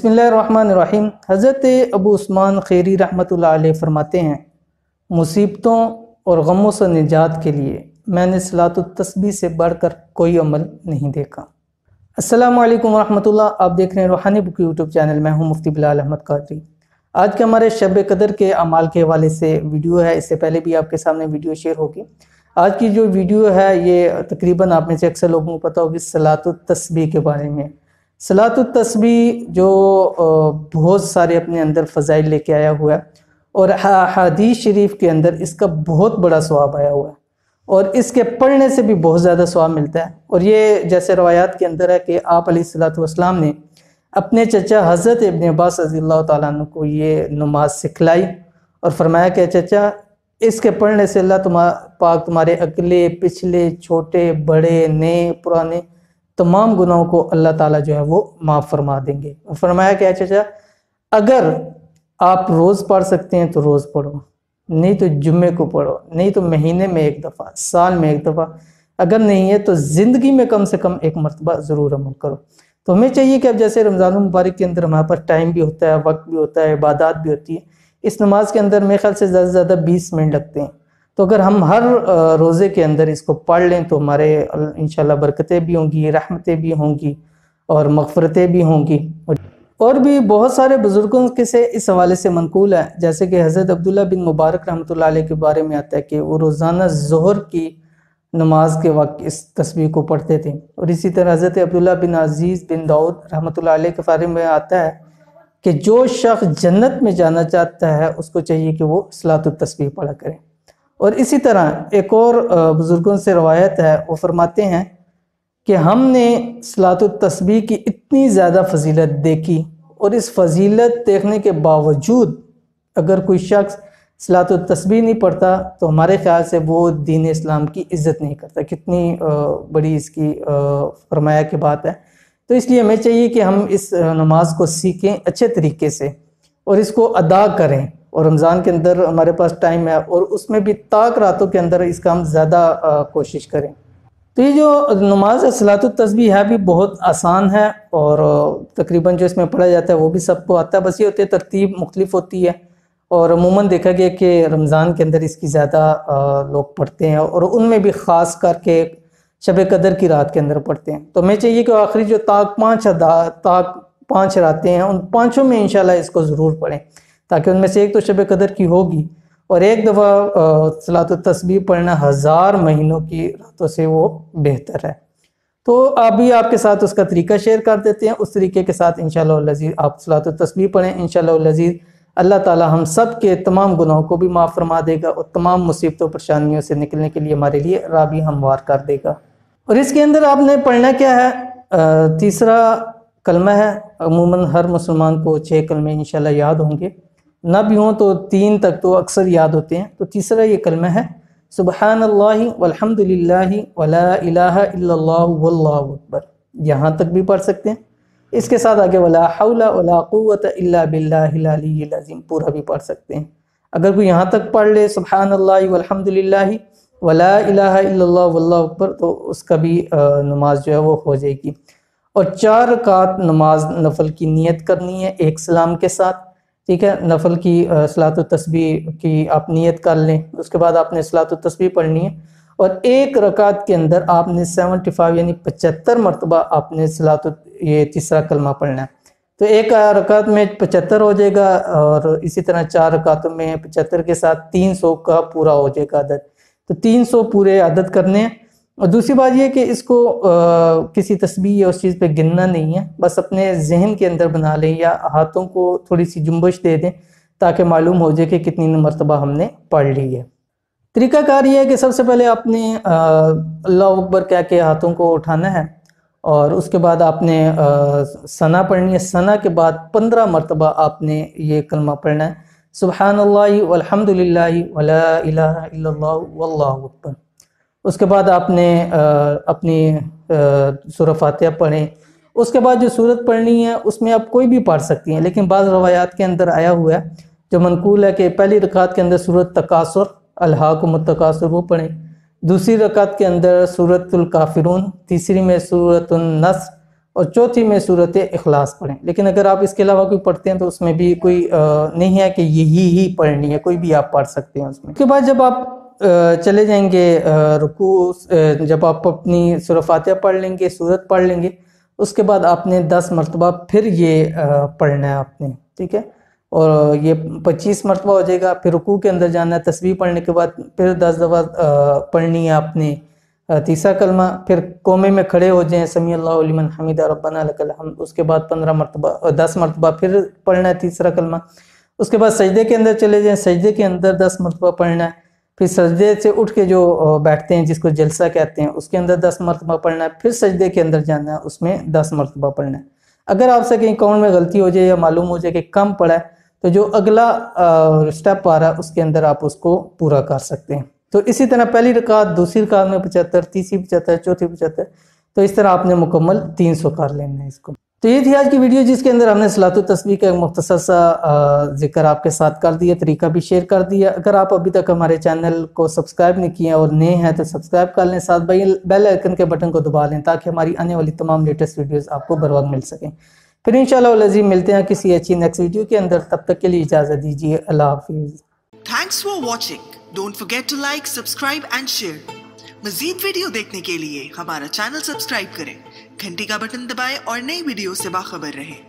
बिस्मिल्लाहिर्रहमानिर्रहीम। हज़रत अबू उस्मान खैरी रहमतुल्लाह अलैह फरमाते हैं, मुसीबतों और गमों से निजात के लिए मैंने सलातुत तस्बीह से बढ़कर कोई अमल नहीं देखा। अस्सलामु अलैकुम वरहमतुल्लाह। आप देख रहे हैं रूहानी बुक यूट्यूब चैनल। मैं हूं मुफ्ती बिलाल अहमद कादरी। आज के हमारे शब कदर के अमाल के हवाले से वीडियो है। इससे पहले भी आपके सामने वीडियो शेयर होगी। आज की जो वीडियो है ये तकरीबन आप में से अक्सर लोगों को पता होगी सलातुत तस्बीह के बारे में। सलातुत तस्बीह जो बहुत सारे अपने अंदर फ़ज़ाइल लेके आया हुआ है और हदीस शरीफ के अंदर इसका बहुत बड़ा सवाब आया हुआ है और इसके पढ़ने से भी बहुत ज़्यादा सवाब मिलता है। और ये जैसे रवायात के अंदर है कि आप अलैहिस्सलातु वस्सलाम ने अपने चचा हज़रत इब्न अब्बास रज़ियल्लाहु ताला अन्हु को ये नमाज सिखलाई और फरमाया कि चचा, इसके पढ़ने से अल्लाह पाक तुम्हारे अगले पिछले छोटे बड़े नए पुराने तमाम गुनाहों को अल्लाह ताला जो है वो माफ़ फरमा देंगे। फरमाया क्या चचा, अगर आप रोज़ पढ़ सकते हैं तो रोज़ पढ़ो, नहीं तो जुम्मे को पढ़ो, नहीं तो महीने में एक दफ़ा, साल में एक दफ़ा, अगर नहीं है तो ज़िंदगी में कम से कम एक मरतबा ज़रूर अमल करो। तो हमें चाहिए कि अब जैसे रमज़ान मुबारक के अंदर हमारे पास टाइम भी होता है, वक्त भी होता है, इबादत भी होती है। इस नमाज के अंदर मेरे ख्याल से ज़्यादा से ज़्यादा 20 मिनट लगते हैं। तो अगर हम हर रोज़े के अंदर इसको पढ़ लें तो हमारे इंशाल्लाह बरकतें भी होंगी, रहमतें भी होंगी और मग़फ़िरतें भी होंगी। और भी बहुत सारे बुज़ुर्गों के से इस हवाले से मनक़ूल है, जैसे कि हज़रत अब्दुल्लाह बिन मुबारक रहमतुल्लाह अलैह के बारे में आता है कि वो रोज़ाना ज़ोहर की नमाज के वक्त इस तस्बीह को पढ़ते थे। और इसी तरह हज़रत अब्दुल्लाह बिन अज़ीज़ बिन दाऊद रहमतुल्लाह अलैह के बारे में आता है कि जो शख्स जन्नत में जाना चाहता है उसको चाहिए कि वो सलातुत तस्बीह पढ़ा करे। और इसी तरह एक और बुज़ुर्गों से रवायत है, वो फरमाते हैं कि हमने सलातुत तस्बीह की इतनी ज़्यादा फजीलत देखी और इस फजीलत देखने के बावजूद अगर कोई शख्स सलातुत तस्बीह नहीं पढ़ता तो हमारे ख्याल से वो दीन इस्लाम की इज़्ज़त नहीं करता। कितनी बड़ी इसकी फरमाया की बात है। तो इसलिए हमें चाहिए कि हम इस नमाज को सीखें अच्छे तरीके से और इसको अदा करें। और रमज़ान के अंदर हमारे पास टाइम है और उसमें भी ताक रातों के अंदर इसका हम ज़्यादा कोशिश करें। तो ये जो नमाज है सलातुत तस्बीह है भी बहुत आसान है और तकरीबन जो इसमें पढ़ा जाता है वो भी सबको आता है। बस ये होती है तरतीब मुख्तलिफ होती है और अमूमन देखा गया कि रमज़ान के अंदर इसकी ज़्यादा लोग पढ़ते हैं और उनमें भी ख़ास करके शब कदर की रात के अंदर पढ़ते हैं। तो हमें चाहिए कि आखिरी जो ताक पाँच रातें हैं उन पाँचों में इंशाल्लाह इसको ज़रूर पढ़ें, ताकि उनमें से एक तो शब कदर की होगी और एक दफ़ा सलातुत तस्बीह पढ़ना 1000 महीनों की रातों से वो बेहतर है। तो अभी आपके साथ उसका तरीका शेयर कर देते हैं। उस तरीके के साथ इंशाअल्लाह लज़ीज़ आप सलातुत तस्बीह पढ़ें। इंशाअल्लाह लज़ीज़ अल्लाह ताला हम सब के तमाम गुनाहों को भी माफ़ फरमा देगा और तमाम मुसीबतों परेशानियों से निकलने के लिए हमारे लिए राह भी हमवार कर देगा। और इसके अंदर आपने पढ़ना क्या है, तीसरा कलमा है। अमूमन हर मुसलमान को 6 कलमे इंशाअल्लाह याद होंगे, ना भी हों तो 3 तक तो अक्सर याद होते हैं। तो तीसरा ये कलमा है सुबहानल्लाहि वल्हम्दुलिल्लाहि वला इलाहा इल्लल्लाहु वल्लाहु अकबर। यहाँ तक भी पढ़ सकते हैं। इसके साथ आगे वला हौला वला कुव्वता इल्ला बिल्लाहिल अलिय्यिल अज़ीम पूरा भी पढ़ सकते हैं। अगर कोई यहाँ तक पढ़ ले सुबहानल्लाहि वल्हम्दुलिल्लाहि वला इलाहा इल्लल्लाहु वल्लाहु अकबर तो उसका भी नमाज जो है वो हो जाएगी। और 4 रकात नमाज नफल की नियत करनी है एक सलाम के साथ, ठीक है। नफल की सलातुत तस्बीह की आप नियत कर लें, उसके बाद आपने सलातुत तस्बीह पढ़नी है और एक रकात के अंदर आपने 75 यानी 75 मरतबा आपने सलातुत ये तीसरा कलमा पढ़ना है। तो एक रकात में 75 हो जाएगा और इसी तरह 4 रकातों में 75 के साथ 300 का पूरा हो जाएगा अदद। तो 300 पूरे अदद करने हैं। और दूसरी बात यह कि इसको किसी तस्बीह या उस चीज़ पे गिनना नहीं है, बस अपने जहन के अंदर बना लें या हाथों को थोड़ी सी जुम्बश दे दें ताकि मालूम हो जाए कि कितनी मरतबा हमने पढ़ ली है। तरीक़ाकार ये है कि सबसे पहले आपने अल्लाह अकबर कह के हाथों को उठाना है और उसके बाद आपने सना पढ़नी है। सना के बाद 15 मरतबा आपने ये कलमा पढ़ना है, सुबहानल्लाहि वल्हम्दुलिल्लाहि वला इलाहा इल्लल्लाहु वल्लाहु अकबर। उसके बाद आपने अपनी सूरह फातिहा पढ़ें। उसके बाद जो सूरत पढ़नी है उसमें आप कोई भी पढ़ सकती हैं, लेकिन बाज़ रवायात के अंदर आया हुआ है जो मनकूल है कि पहली रकात के अंदर सूरत तकासुर अल्हाकुमुत तकासुर वो पढ़ें, दूसरी रकात के अंदर सूरतुल काफिरून, तीसरी में सूरतुन नस्र اور چوتھی میں سورت اخلاص پڑھیں. لیکن اگر آپ اس کے علاوہ کوئی پڑھتے ہیں تو اس میں بھی کوئی نہیں ہے کہ یہی ہی پڑھنی ہے، کوئی بھی آپ پڑھ سکتے ہیں اس میں. اس کے بعد جب آپ چلے جائیں گے رکوع، جب آپ اپنی سورہ فاتحہ پڑھ لیں گے، سورت پڑھ لیں گے، اس کے بعد آپ نے 10 مرتبہ پھر یہ پڑھنا ہے آپ نے، ٹھیک ہے. اور یہ 25 مرتبہ ہو جائے گا. پھر رکوع کے اندر جانا ہے، تسبیح پڑھنے کے بعد پھر 10 دفعہ پڑھنی ہے آپ نے تیسرا کلمہ. پھر قومے میں کھڑے ہو جائیں، سمیع اللہ لمن حمدہ ربنا لک الحمد. اس کے بعد 10 مرتبہ پھر پڑھنا ہے تیسرا کلمہ. اس کے بعد سجدے کے اندر چلے جائیں، سجدے کے اندر 10 مرتبہ پڑھنا ہے. پھر سجدے سے اٹھ کے جو بیٹھتے ہیں جس کو جلسہ کہتے ہیں، اس کے اندر 10 مرتبہ پڑھنا ہے. پھر سجدے کے اندر جانا ہے، اس میں 10 مرتبہ پڑھنا ہے. اگر آپ سے کہیں کاؤنٹ میں غلطی ہو جائے یا معلوم ہو جائے کہ کم پڑھا ہے، تو جو اگلا سٹیپ آ رہا ہے اس کے اندر آپ اس کو پورا کر سکتے ہیں. تو اسی طرح پہلی رکعت، دوسری رکعت میں 75، تیسری 75، چوتھی 75. تو اس طرح آپ نے مکمل 300 کر لینا ہے اس کو. تو یہ تھی آج کی ویڈیو جس کے اندر ہم نے صلاۃ التسبیح کا ایک مختصر سا ذکر آپ کے ساتھ کر دیا، طریقہ بھی شیئر کر دیا. اگر آپ ابھی تک ہمارے چینل کو سبسکرائب نہیں کیے اور نئے ہیں تو سبسکرائب کر لیں، ساتھ بیل آئیکن کے بٹن کو دبا لیں تاکہ ہماری آنے والی تمام لیٹسٹ ویڈیوز آپ کو بر وقت مل سکیں. پھر انشاءاللہ العزیز ملتے ہیں کسی اچھی نیکسٹ ویڈیو کے اندر. تب تک کے لیے اجازت دیجیے. اللہ حافظ. Thanks for watching. Don't forget to like, subscribe and share. مزید ویڈیو دیکھنے کے لیے ہمارا چینل سبسکرائب کریں، گھنٹی کا بٹن دبائیں اور نئی ویڈیو سے باخبر رہیں.